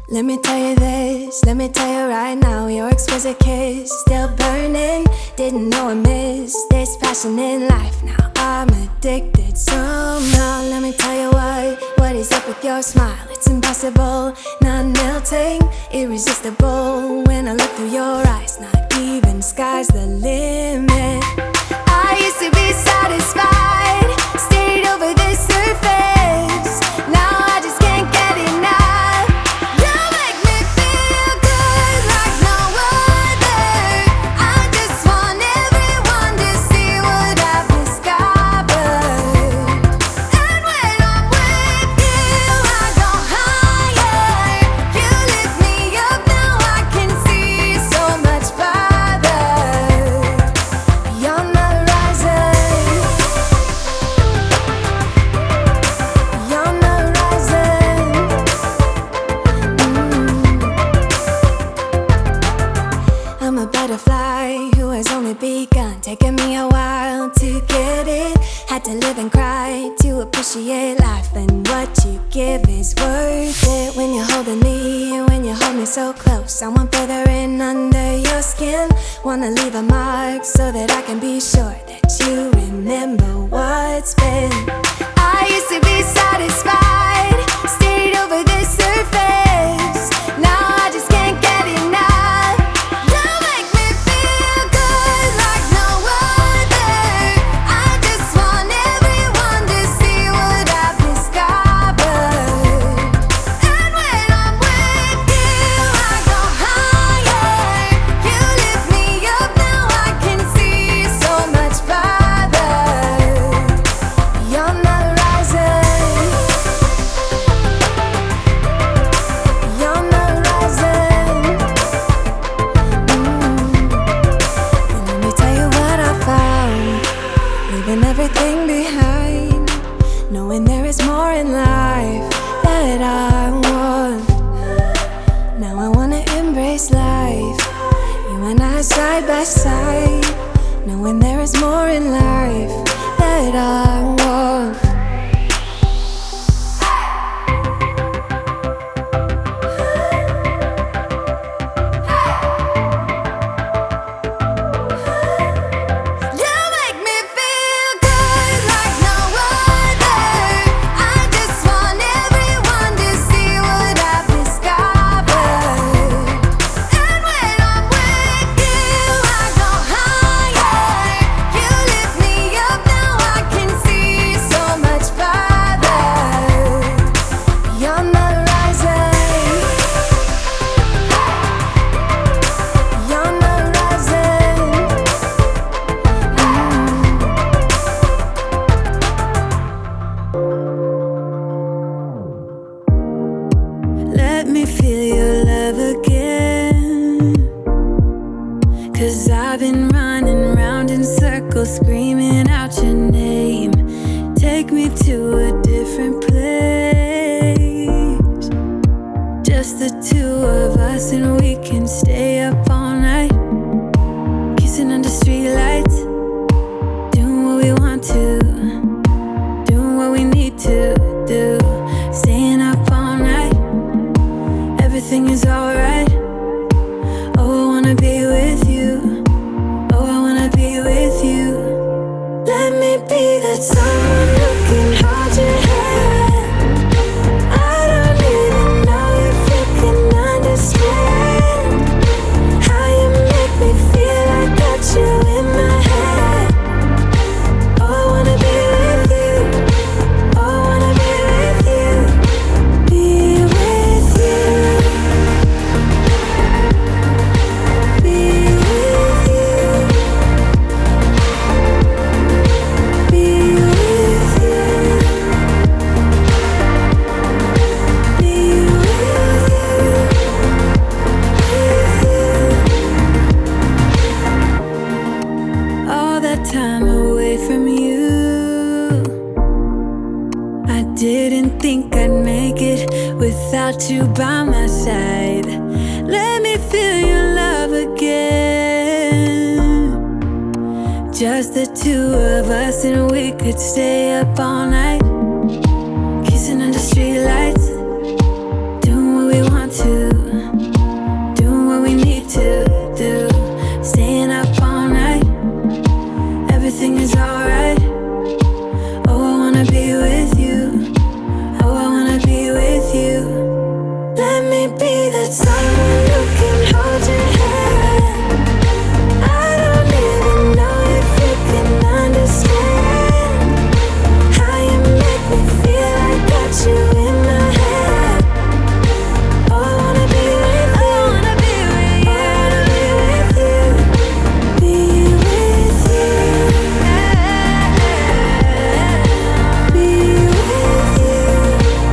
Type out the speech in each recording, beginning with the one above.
Let me tell you this, let me tell you right now, your exquisite kiss, still burning, didn't know I missed this passion in life. Now I'm addicted somehow. Let me tell you what is up with your smile? It's impossible, not melting, irresistible. When I look through your eyes, not even sky's the limit. I used to be satisfied, stayed over the surface. Now I just can't get enough. Taking me a while to get it. Had to live and cry to appreciate life, and what you give is worth it. When you're holding me, when you hold me so close, I want further in under your skin. Wanna leave a mark so that I can be sure that you remember what's been. I used to be satisfied, stayed over the surface. Now I just can't get enough. Side by side, knowing there is more in life that I want. Screaming out your name, take me to a different place. Just the two of us, and we can stay up all night, kissing under streetlights, doing what we want to, doing what we need to do, staying up all night. Everything is alright. Oh, I wanna be with you. Oh, I wanna be with you. Let me be that someone who can hold your hand. I don't even know if you can understand how you make me feel. I got you in my head. Oh, I wanna be with you. Oh, I wanna be with you. Be with you. Be with you. Be with you. Be with you. All that time away from you, I didn't think I'd make it without you by my side. Let me feel your love again. Just the two of us, and we could stay up all night, kissing under streetlights, doing what we want to. doing what we need to do, staying up all night. Everything is alright. Oh, I wanna be with you. Oh, I wanna be with you. Let me be that someone who can hold your hand. I don't even know if you can understand how you make me feel. I got you in my head. Oh, I wanna be with you. I wanna be with you. I wanna be with you. Be with you. Be with you.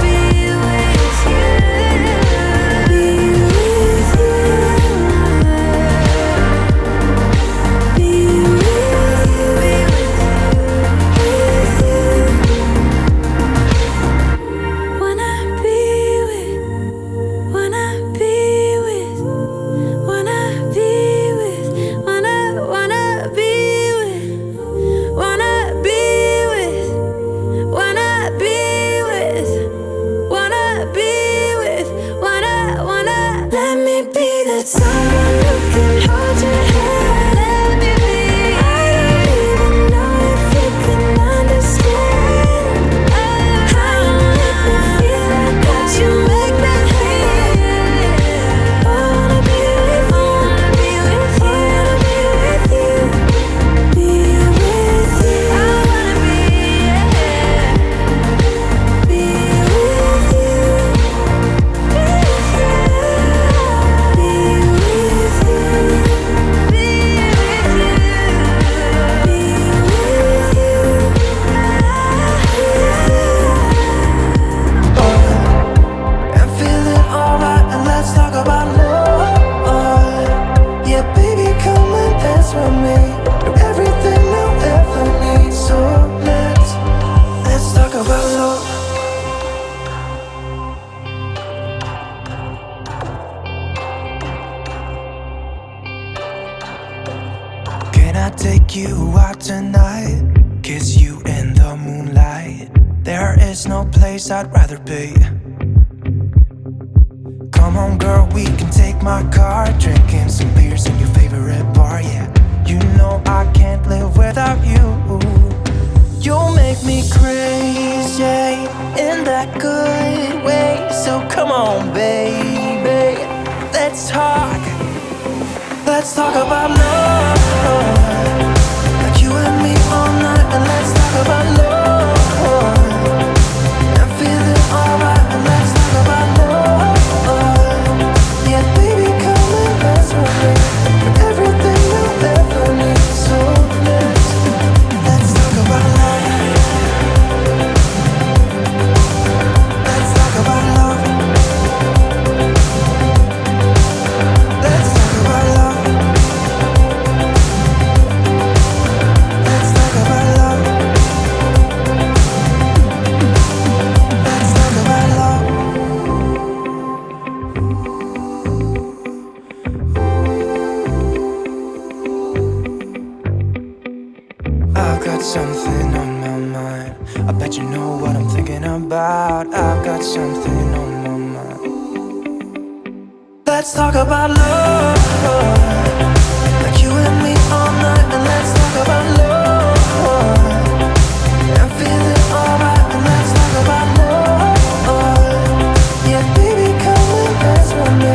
Be with you. Be with you. Be with you. Wanna be with, wanna be with, wanna be with, wanna be with, wanna be with, wanna be with, wanna be with, wanna. Let me be that someone who can hold your hand. Let me be. I don't even know if you can understand how you make me feel. I got you make me feel. I wanna be with you. I wanna be with you. Be with you. I wanna be with you. Be with you. Be with you. Be I'm feeling alright, and let's talk about love. Yeah, baby, come and dance with me. You're everything I'll ever need. So let's talk about love. Can I take you out tonight? Kiss you in the moonlight. There is no place I'd rather be. Come on, girl, we can take my car, drinking some beers in your favorite bar. Yeah, you know I can't live without you. You make me crazy in that good way. So come on, baby, let's talk about love. Like you and me all night, and let's talk about love. I'm feeling alright, and let's talk about love. Yeah, baby, come and dance with me. You're everything I'll ever need. So let's talk about love. Let's talk about love. Let's talk about love. Let's talk about love. Let's talk about love. I've got something on my mind. I bet you know what I'm thinking about. I've got something on my mind. Let's talk about love. Like you and me all night, and let's talk about love. I'm feeling alright, and let's talk about love. Yeah, baby, come and dance with me.